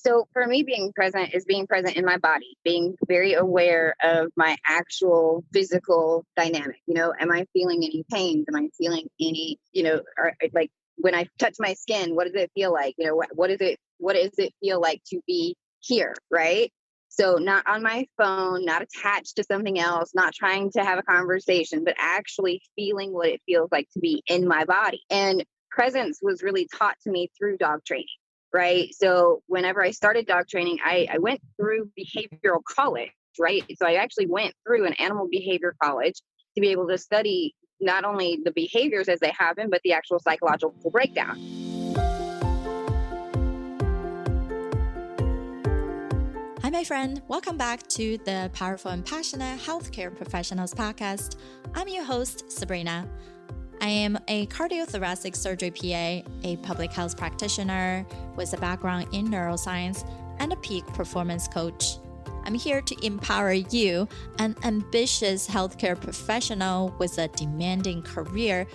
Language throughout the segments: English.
So for me, being present is being present in my body, being very aware of my actual physical dynamic. Am I feeling any pains? Am I feeling any, like when I touch my skin, what does it feel like? What does it feel like to be here? Right. So not on my phone, not attached to something else, not trying to have a conversation, but actually feeling what it feels like to be in my body. And presence was really taught to me through dog training. Right. So whenever I started dog training, I went through behavioral college, right? So I actually went through an animal behavior college to be able to study not only the behaviors as they happen, but the actual psychological breakdown. Hi, my friend. Welcome back to the Powerful and Passionate Healthcare Professionals podcast. I'm your host, Sabrina. I am a cardiothoracic surgery PA, a public health practitioner with a background in neuroscience, and a peak performance coach. I'm here to empower you, an ambitious healthcare professional with a demanding career,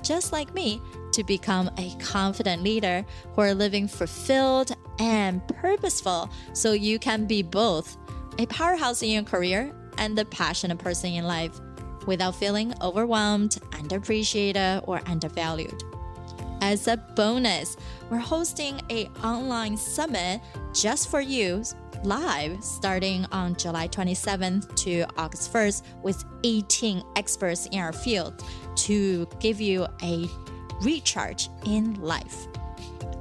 just like me, to become a confident leader who are living fulfilled and purposeful so you can be both a powerhouse in your career and a passionate person in life, without feeling overwhelmed, underappreciated, or undervalued. As a bonus, we're hosting an online summit just for you, live, starting on July 27th to August 1st with 18 experts in our field to give you a recharge in life.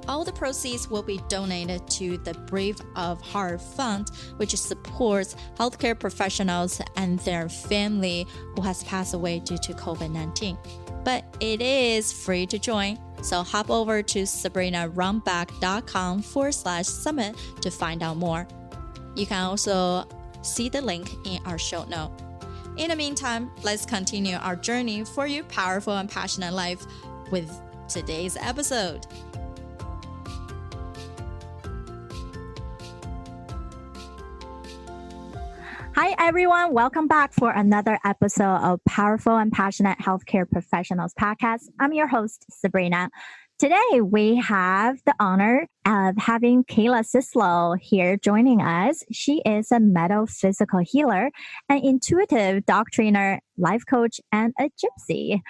All the proceeds will be donated to the Brave of Heart Fund, which supports healthcare professionals and their family who has passed away due to COVID-19. But it is free to join, so hop over to sabrinarunback.com/summit to find out more. You can also see the link in our show note. In the meantime, let's continue our journey for your powerful and passionate life with today's episode. Hi, everyone. Welcome back for another episode of Powerful and Passionate Healthcare Professionals podcast. I'm your host, Sabrina. Today, we have the honor of having Khala Syslo here joining us. She is a metaphysical healer, an intuitive dog trainer, life coach, and a gypsy.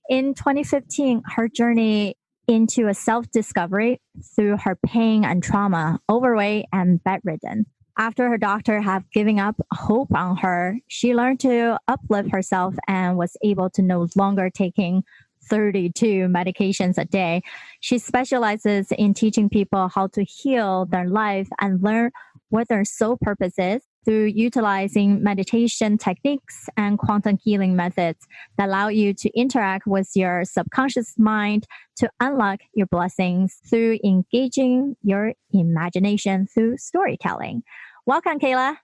In 2015, her journey into a self-discovery through her pain and trauma, overweight, and bedridden. After her doctor had given up hope on her, she learned to uplift herself and was able to no longer taking 32 medications a day. She specializes in teaching people how to heal their life and learn what their soul purpose is through utilizing meditation techniques and quantum healing methods that allow you to interact with your subconscious mind to unlock your blessings through engaging your imagination through storytelling. Welcome, Khala.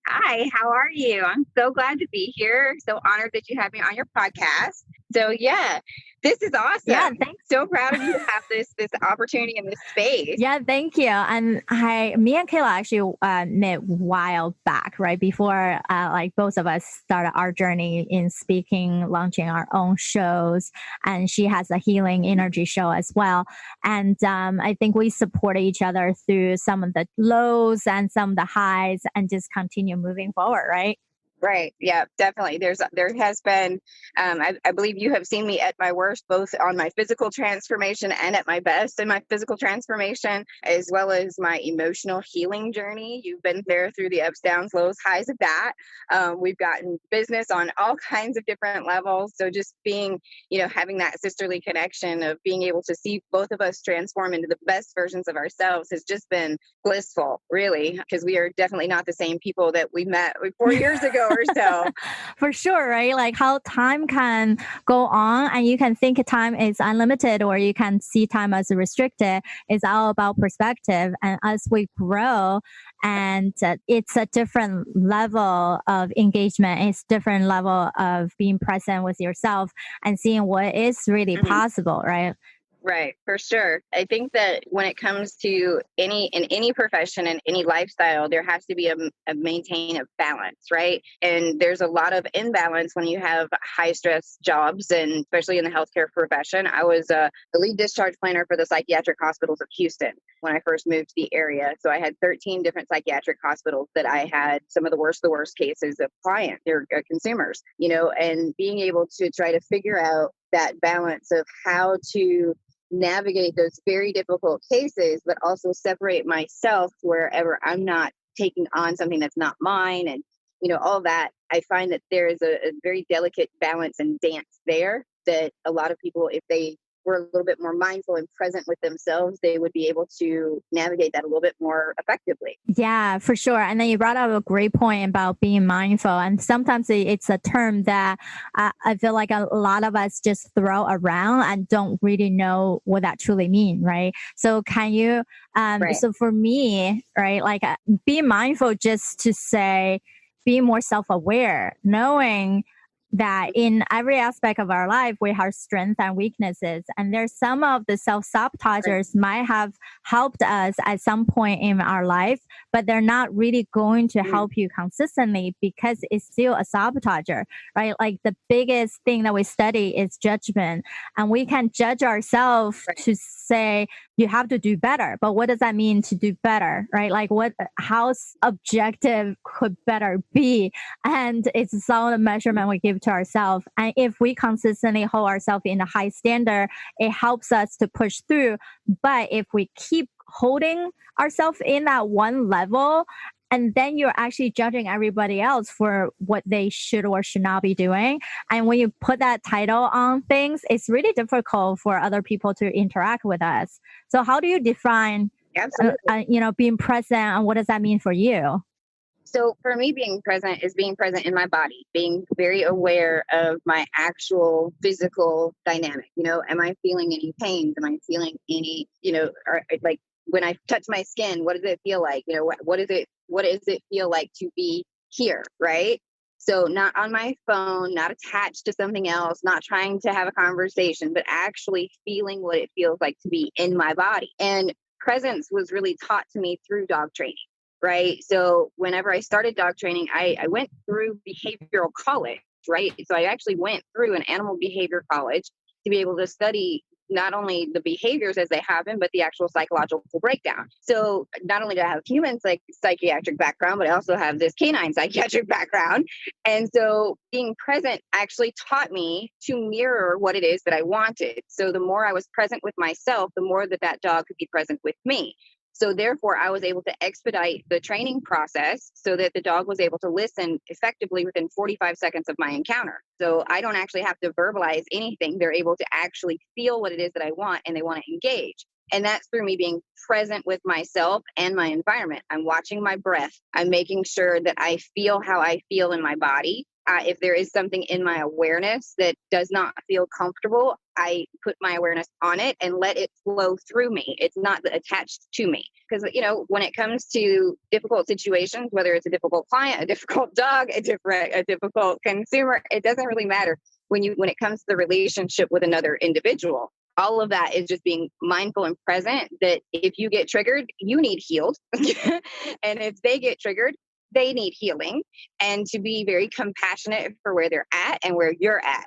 Hi, how are you? I'm so glad to be here. So honored that you have me on your podcast. So yeah, this is awesome. Yeah, thanks. So proud of you to have this opportunity in this space. Yeah, thank you. And me and Khala actually met a while back, right? Before both of us started our journey in speaking, launching our own shows. And she has a healing energy show as well. And I think we support each other through some of the lows and some of the highs and just continue moving forward, right? Right. Yeah, definitely. There has been, I believe you have seen me at my worst, both on my physical transformation and at my best in my physical transformation, as well as my emotional healing journey. You've been there through the ups, downs, lows, highs of that. We've gotten business on all kinds of different levels. So just being, having that sisterly connection of being able to see both of us transform into the best versions of ourselves has just been blissful, really, because we are definitely not the same people that we met 4 years ago or so. For sure, right? Like how time can go on and you can think time is unlimited or you can see time as restricted. It's all about perspective. And as we grow and it's a different level of engagement, it's different level of being present with yourself and seeing what is really possible, right? Right, for sure. I think that when it comes to any profession and any lifestyle, there has to be a maintain of balance, right? And there's a lot of imbalance when you have high stress jobs, and especially in the healthcare profession. I was the lead discharge planner for the Psychiatric Hospitals of Houston when I first moved to the area. So I had 13 different psychiatric hospitals that I had some of the worst cases of clients, or consumers, and being able to try to figure out that balance of how to navigate those very difficult cases, but also separate myself wherever I'm not taking on something that's not mine. And, all that, I find that there is a very delicate balance and dance there that a lot of people, if they were a little bit more mindful and present with themselves, they would be able to navigate that a little bit more effectively. Yeah, for sure. And then you brought up a great point about being mindful. And sometimes it's a term that I feel like a lot of us just throw around and don't really know what that truly means, right? So can you, Right. so for me, right, like being mindful just to say, being more self-aware, knowing that in every aspect of our life, we have strengths and weaknesses. And there's some of the self-sabotagers might have helped us at some point in our life, but they're not really going to help you consistently because it's still a sabotager, right? Like the biggest thing that we study is judgment. And we can judge ourselves to say, you have to do better. But what does that mean to do better, right? Like how objective could better be? And it's all the measurement we give to ourselves. And if we consistently hold ourselves in a high standard, it helps us to push through. But if we keep holding ourselves in that one level, and then you're actually judging everybody else for what they should or should not be doing. And when you put that title on things, it's really difficult for other people to interact with us. So how do you define, being present, and what does that mean for you? So for me, being present is being present in my body, being very aware of my actual physical dynamic. Am I feeling any pains? Am I feeling any, like when I touch my skin, what does it feel like? What does it feel like to be here? Right. So not on my phone, not attached to something else, not trying to have a conversation, but actually feeling what it feels like to be in my body. And presence was really taught to me through dog training. Right. So whenever I started dog training, I went through behavioral college, right? So I actually went through an animal behavior college to be able to study not only the behaviors as they happen, but the actual psychological breakdown. So not only do I have human psychiatric background, but I also have this canine psychiatric background. And so being present actually taught me to mirror what it is that I wanted. So the more I was present with myself, the more that dog could be present with me. So therefore, I was able to expedite the training process so that the dog was able to listen effectively within 45 seconds of my encounter. So I don't actually have to verbalize anything. They're able to actually feel what it is that I want, and they want to engage. And that's through me being present with myself and my environment. I'm watching my breath. I'm making sure that I feel how I feel in my body. If there is something in my awareness that does not feel comfortable, I put my awareness on it and let it flow through me. It's not attached to me. Because, when it comes to difficult situations, whether it's a difficult client, a difficult dog, a difficult consumer, it doesn't really matter when it comes to the relationship with another individual. All of that is just being mindful and present that if you get triggered, you need healed. And if they get triggered, they need healing, and to be very compassionate for where they're at and where you're at,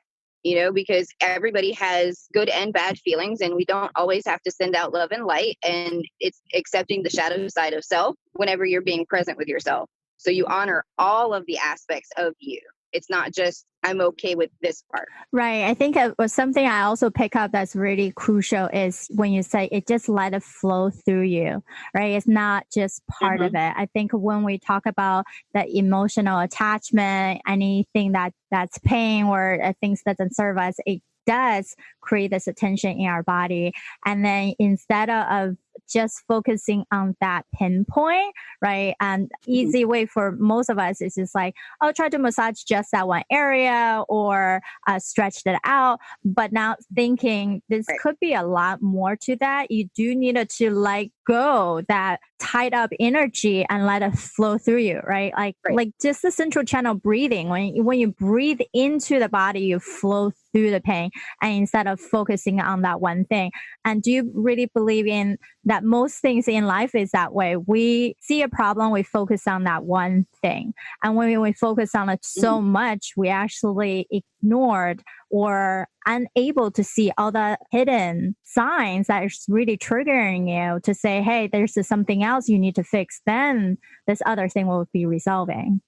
because everybody has good and bad feelings, and we don't always have to send out love and light. And it's accepting the shadow side of self whenever you're being present with yourself. So you honor all of the aspects of you. It's not just, I'm okay with this part. Right. I think it was something I also pick up that's really crucial is when you say it, just let it flow through you, right? It's not just part of it. I think when we talk about the emotional attachment, anything that's pain or things that doesn't serve us, it does create this attention in our body. And then instead of just focusing on that pinpoint, right? And easy way for most of us is just like, oh, try to massage just that one area or stretch it out. But now thinking this could be a lot more to that. You do need to let go that tied up energy and let it flow through you, right? Like just the central channel breathing. When you breathe into the body, you flow through the pain, and instead of focusing on that one thing. And do you really believe in that most things in life is that way? We see a problem, we focus on that one thing. And when we focus on it so much, we actually ignored or unable to see all the hidden signs that is really triggering you to say, hey, there's something else you need to fix. Then this other thing will be resolving.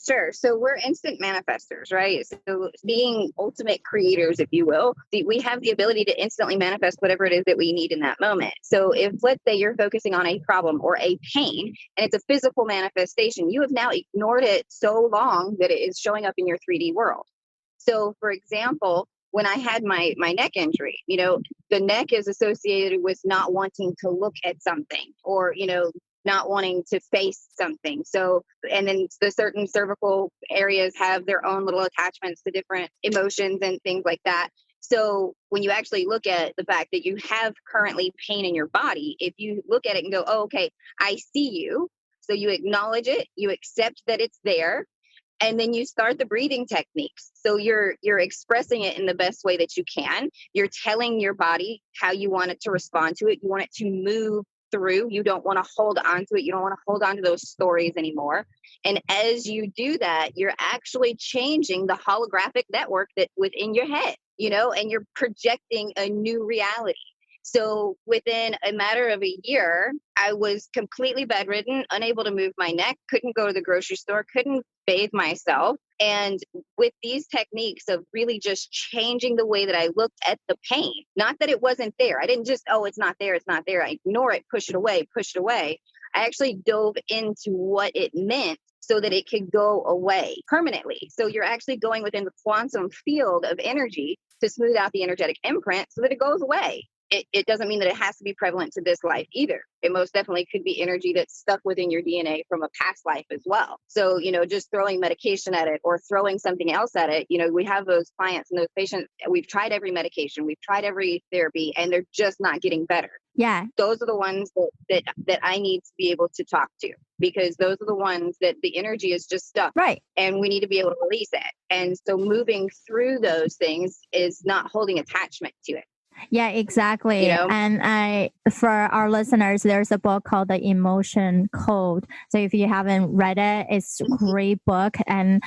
Sure. So we're instant manifestors, right? So being ultimate creators, if you will, we have the ability to instantly manifest whatever it is that we need in that moment. So if, let's say, you're focusing on a problem or a pain and it's a physical manifestation, you have now ignored it so long that it is showing up in your 3D world. So for example, when I had my neck injury, the neck is associated with not wanting to look at something or, not wanting to face something. So, and then the certain cervical areas have their own little attachments to different emotions and things like that. So when you actually look at the fact that you have currently pain in your body, if you look at it and go, oh, okay, I see you. So you acknowledge it, you accept that it's there, and then you start the breathing techniques. So you're expressing it in the best way that you can. You're telling your body how you want it to respond to it. You want it to move through. You don't want to hold on to it. You don't want to hold on to those stories anymore. And as you do that, you're actually changing the holographic network that within your head, and you're projecting a new reality. So within a matter of a year, I was completely bedridden, unable to move my neck, couldn't go to the grocery store, couldn't bathe myself. And with these techniques of really just changing the way that I looked at the pain, not that it wasn't there. I didn't just, oh, it's not there. It's not there. I ignore it, push it away. I actually dove into what it meant so that it could go away permanently. So you're actually going within the quantum field of energy to smooth out the energetic imprint so that it goes away. It doesn't mean that it has to be prevalent to this life either. It most definitely could be energy that's stuck within your DNA from a past life as well. So, just throwing medication at it or throwing something else at it, we have those clients and those patients. We've tried every medication, we've tried every therapy, and they're just not getting better. Yeah. Those are the ones that I need to be able to talk to, because those are the ones that the energy is just stuck. Right. And we need to be able to release it. And so moving through those things is not holding attachment to it. Yeah, exactly. And for our listeners, there's a book called The Emotion Code. So if you haven't read it, it's a great book, and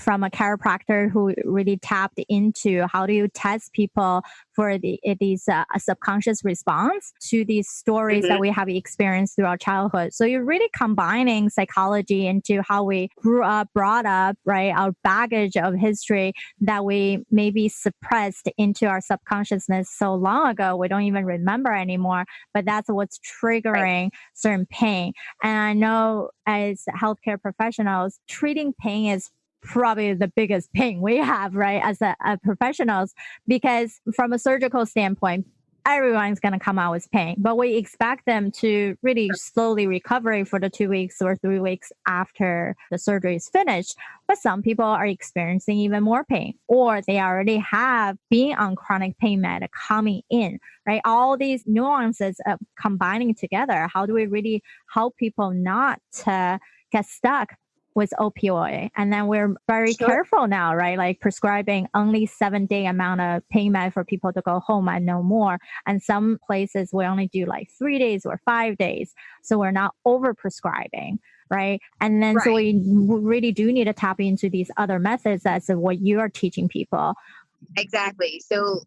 from a chiropractor who really tapped into how do you test people for these subconscious response to these stories that we have experienced throughout childhood. So you're really combining psychology into how we grew up, brought up, right? Our baggage of history that we maybe suppressed into our subconsciousness so long ago, we don't even remember anymore, but that's what's triggering certain pain. And I know as healthcare professionals, treating pain is probably the biggest pain we have, right, as a professionals, because from a surgical standpoint, everyone's going to come out with pain, but we expect them to really slowly recover for the 2 weeks or 3 weeks after the surgery is finished. But some people are experiencing even more pain, or they already have been on chronic pain med coming in, right? All these nuances of combining together. How do we really help people not to get stuck with opioid? And then we're very careful now, right? Like prescribing only 7-day amount of pain med for people to go home and no more. And some places we only do like 3 days or 5 days. So we're not over prescribing, right? And then so we really do need to tap into these other methods as what you are teaching people. Exactly. So,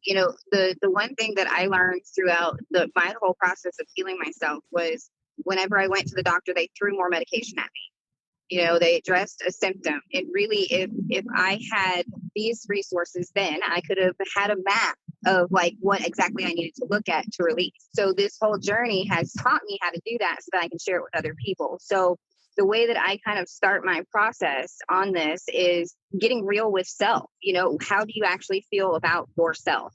the one thing that I learned throughout my whole process of healing myself was whenever I went to the doctor, they threw more medication at me. They addressed a symptom. It really, if I had these resources, then I could have had a map of like what exactly I needed to look at to release. So this whole journey has taught me how to do that so that I can share it with other people. So the way that I kind of start my process on this is getting real with self. How do you actually feel about yourself?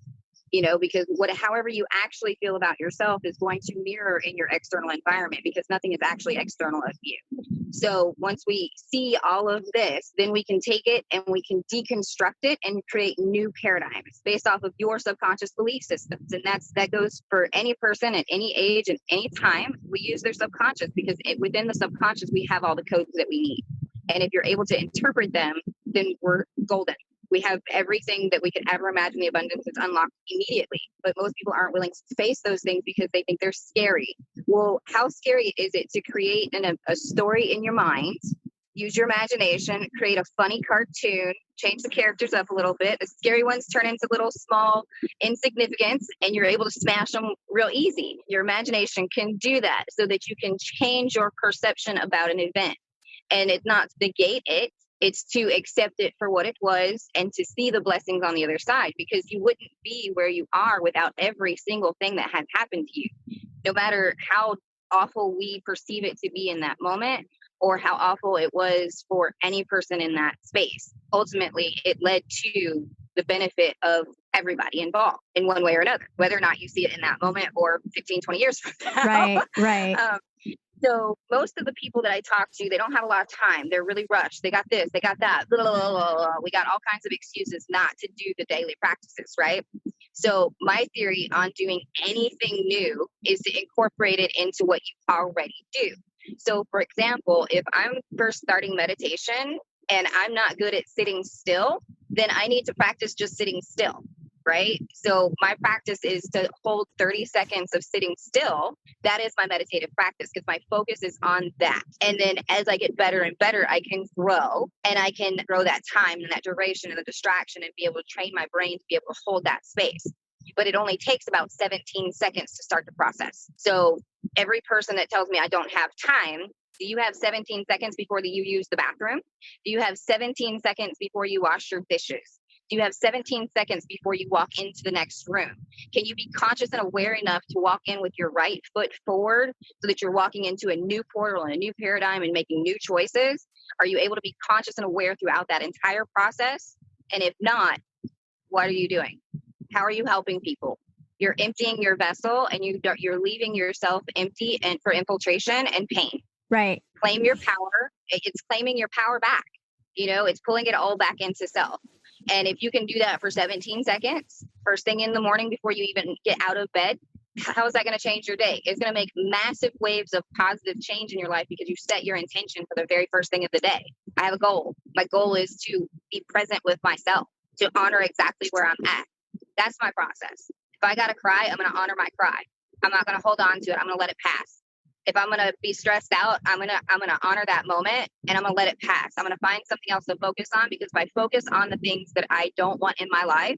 because however you actually feel about yourself is going to mirror in your external environment, because nothing is actually external of you. So once we see all of this, then we can take it and we can deconstruct it and create new paradigms based off of your subconscious belief systems. And that goes for any person at any age and any time. We use their subconscious because within the subconscious, we have all the codes that we need. And if you're able to interpret them, then we're golden. We have everything that we could ever imagine. The abundance is unlocked immediately. But most people aren't willing to face those things because they think they're scary. Well, how scary is it to create a story in your mind, use your imagination, create a funny cartoon, change the characters up a little bit. The scary ones turn into little small insignificance, and you're able to smash them real easy. Your imagination can do that so that you can change your perception about an event. And it's not to negate it. It's to accept it for what it was and to see the blessings on the other side, because you wouldn't be where you are without every single thing that has happened to you. No matter how awful we perceive it to be in that moment or how awful it was for any person in that space, ultimately it led to the benefit of everybody involved in one way or another, whether or not you see it in that moment or 15, 20 years from now. Right. So most of the people that I talk to, they don't have a lot of time. They're really rushed. They got this, they got that. Blah, blah, blah, blah. We got all kinds of excuses not to do the daily practices, right? So my theory on doing anything new is to incorporate it into what you already do. So for example, if I'm first starting meditation and I'm not good at sitting still, then I need to practice just sitting still. Right? So my practice is to hold 30 seconds of sitting still. That is my meditative practice because my focus is on that. And then as I get better and better, I can grow, and I can grow that time and that duration and the distraction and be able to train my brain to be able to hold that space. But it only takes about 17 seconds to start the process. So every person that tells me I don't have time, do you have 17 seconds before you use the bathroom? Do you have 17 seconds before you wash your dishes? Do you have 17 seconds before you walk into the next room? Can you be conscious and aware enough to walk in with your right foot forward so that you're walking into a new portal and a new paradigm and making new choices? Are you able to be conscious and aware throughout that entire process? And if not, what are you doing? How are you helping people? You're emptying your vessel and you're leaving yourself empty and for infiltration and pain. Right. Claim your power. It's claiming your power back. It's pulling it all back into self. And if you can do that for 17 seconds, first thing in the morning before you even get out of bed, how is that going to change your day? It's going to make massive waves of positive change in your life because you set your intention for the very first thing of the day. I have a goal. My goal is to be present with myself, to honor exactly where I'm at. That's my process. If I got to cry, I'm going to honor my cry. I'm not going to hold on to it. I'm going to let it pass. If I'm going to be stressed out, I'm going to honor that moment and I'm going to let it pass. I'm going to find something else to focus on, because if I focus on the things that I don't want in my life,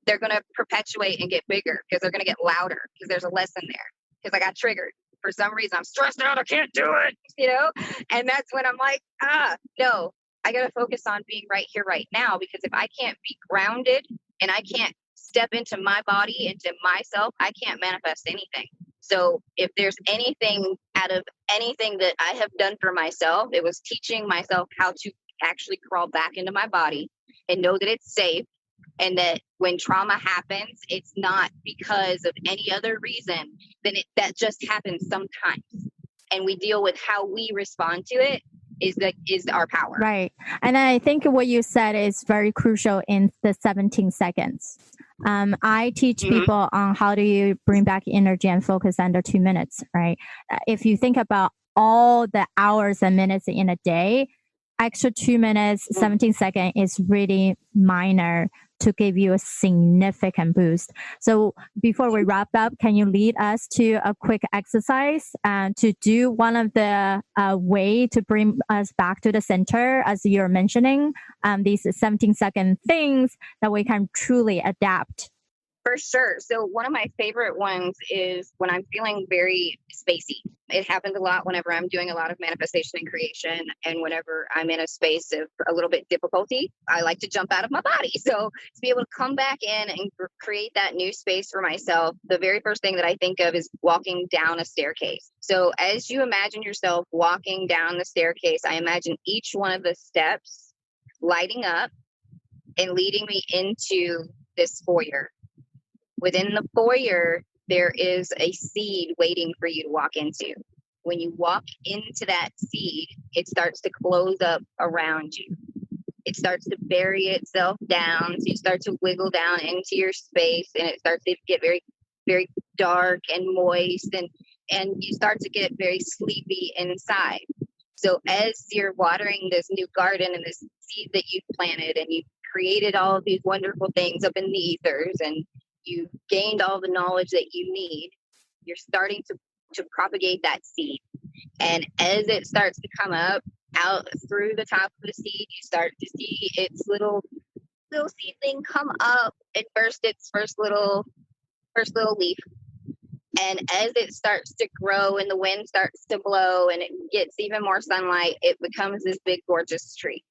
they're going to perpetuate and get bigger because they're going to get louder because there's a lesson there. Because I got triggered for some reason. I'm stressed out. I can't do it, and that's when I'm like, no, I got to focus on being right here, right now, because if I can't be grounded and I can't step into my body, into myself, I can't manifest anything. So if there's anything out of anything that I have done for myself, it was teaching myself how to actually crawl back into my body and know that it's safe, and that when trauma happens, it's not because of any other reason than that just happens sometimes. And we deal with how we respond to it is our power. Right. And I think what you said is very crucial in the 17 seconds. I teach people on how do you bring back energy and focus under 2 minutes, right? If you think about all the hours and minutes in a day, extra 2 minutes, 17 seconds is really minor to give you a significant boost. So before we wrap up, can you lead us to a quick exercise to do one of the way to bring us back to the center, as you're mentioning, these 17-second things that we can truly adapt? For sure. So one of my favorite ones is when I'm feeling very spacey. It happens a lot whenever I'm doing a lot of manifestation and creation, and whenever I'm in a space of a little bit difficulty, I like to jump out of my body. So to be able to come back in and create that new space for myself, the very first thing that I think of is walking down a staircase. So as you imagine yourself walking down the staircase, I imagine each one of the steps lighting up and leading me into this foyer. Within the foyer, there is a seed waiting for you to walk into. When you walk into that seed, it starts to close up around you. It starts to bury itself down. So you start to wiggle down into your space, and it starts to get very, very dark and moist, and you start to get very sleepy inside. So as you're watering this new garden and this seed that you've planted, and you've created all of these wonderful things up in the ethers, and you've gained all the knowledge that you need, you're starting to propagate that seed. And as it starts to come up out through the top of the seed, you start to see its little seed thing come up and burst its first little leaf. And as it starts to grow and the wind starts to blow and it gets even more sunlight, it becomes this big, gorgeous tree.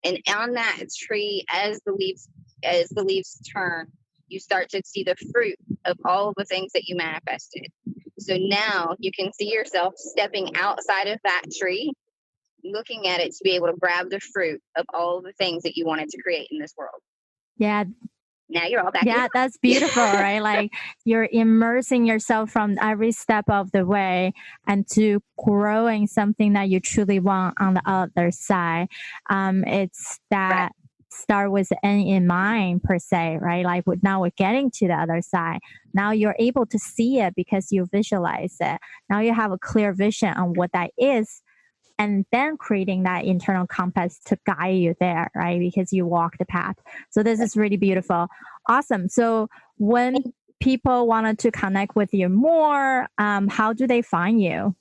And on that tree, as the leaves turn, you start to see the fruit of all of the things that you manifested. So now you can see yourself stepping outside of that tree, looking at it to be able to grab the fruit of all of the things that you wanted to create in this world. Yeah. Now you're all back. Yeah, that's beautiful, right? Like you're immersing yourself from every step of the way and to growing something that you truly want on the other side. It's that start with the end in mind per se, right? Like now we're getting to the other side. Now you're able to see it because you visualize it. Now you have a clear vision on what that is. And then creating that internal compass to guide you there, right? Because you walk the path. So this is really beautiful. Awesome. So when people wanted to connect with you more, how do they find you?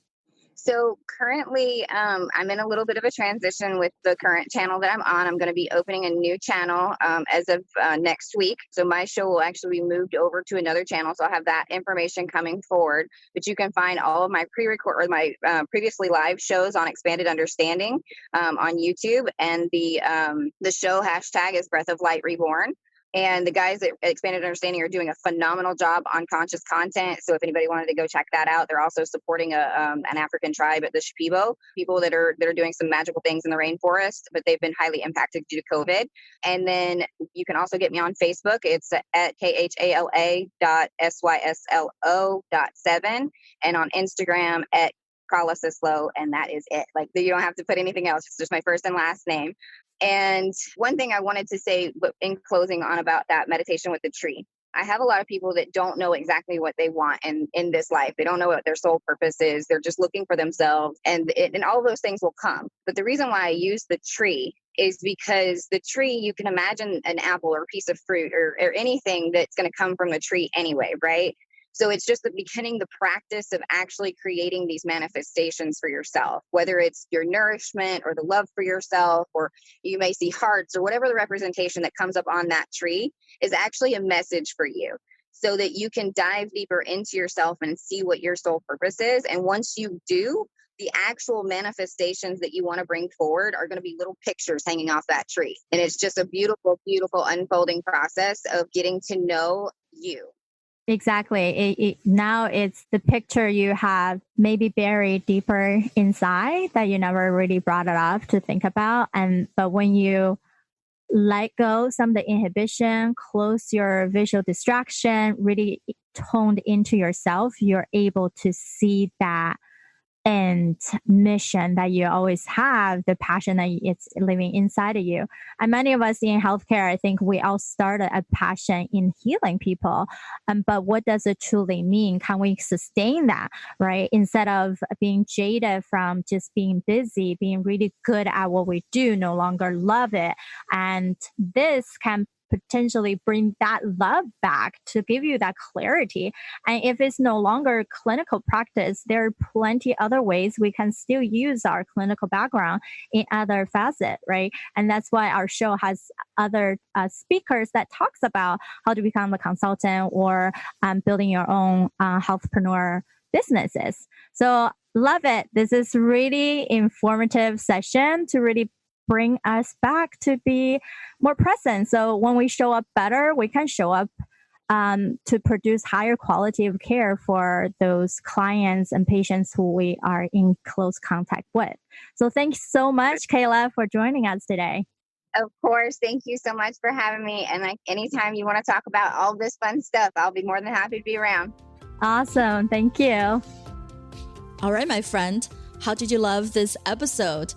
So currently, I'm in a little bit of a transition with the current channel that I'm on. I'm going to be opening a new channel as of next week. So my show will actually be moved over to another channel. So I'll have that information coming forward. But you can find all of my pre-record or my previously live shows on Expanded Understanding on YouTube. And the show hashtag is Breath of Light Reborn. And the guys at Expanded Understanding are doing a phenomenal job on conscious content. So if anybody wanted to go check that out, they're also supporting an African tribe at the Shipibo, people that are doing some magical things in the rainforest, but they've been highly impacted due to COVID. And then you can also get me on Facebook. It's at KHALA.SYSLO.7 and on Instagram at Khala Syslo, and that is it. Like you don't have to put anything else. It's just my first and last name. And one thing I wanted to say in closing on about that meditation with the tree, I have a lot of people that don't know exactly what they want in this life. They don't know what their soul purpose is. They're just looking for themselves, and all of those things will come. But the reason why I use the tree is because the tree, you can imagine an apple or a piece of fruit or anything that's going to come from the tree anyway, right? So it's just beginning the practice of actually creating these manifestations for yourself, whether it's your nourishment or the love for yourself, or you may see hearts or whatever the representation that comes up on that tree is actually a message for you so that you can dive deeper into yourself and see what your soul purpose is. And once you do, the actual manifestations that you want to bring forward are going to be little pictures hanging off that tree. And it's just a beautiful, beautiful unfolding process of getting to know you. Exactly. Now it's the picture you have maybe buried deeper inside that you never really brought it up to think about. But when you let go some of the inhibition, close your visual distraction, really toned into yourself, you're able to see that and mission that you always have, the passion that it's living inside of you. And many of us in healthcare, I think we all started a passion in healing people. But what does it truly mean? Can we sustain that, right? Instead of being jaded from just being busy, being really good at what we do, no longer love it. And this can potentially bring that love back to give you that clarity. And if it's no longer clinical practice, there are plenty other ways we can still use our clinical background in other facets, right? And that's why our show has other speakers that talks about how to become a consultant or building your own healthpreneur businesses. So love it. This is really informative session to really bring us back to be more present. So when we show up better, we can show up to produce higher quality of care for those clients and patients who we are in close contact with. So thanks so much, Kayla, for joining us today. Of course. Thank you so much for having me. And like anytime you want to talk about all this fun stuff, I'll be more than happy to be around. Awesome. Thank you. All right, my friend, how did you love this episode?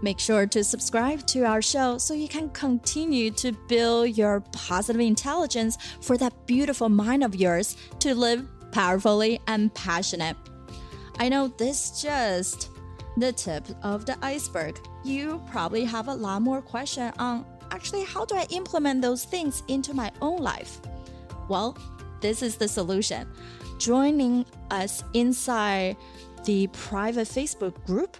Make sure to subscribe to our show so you can continue to build your positive intelligence for that beautiful mind of yours to live powerfully and passionate. I know this is just the tip of the iceberg. You probably have a lot more questions on actually how do I implement those things into my own life? Well, this is the solution. Joining us inside the private Facebook group,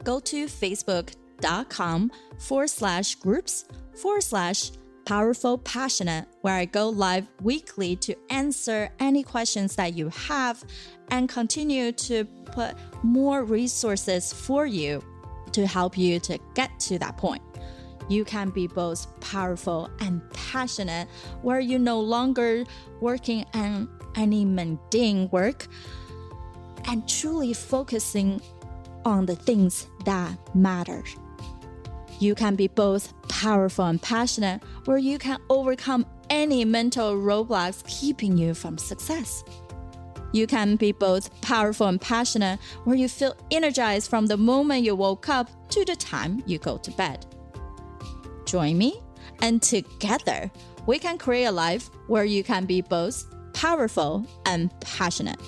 go to facebook.com/groups/powerful passionate, where I go live weekly to answer any questions that you have and continue to put more resources for you to help you to get to that point. You can be both powerful and passionate, where you're no longer working on any mundane work and truly focusing on the things that matter. You can be both powerful and passionate, where you can overcome any mental roadblocks keeping you from success. You can be both powerful and passionate, where you feel energized from the moment you woke up to the time you go to bed. Join me, and together we can create a life where you can be both powerful and passionate.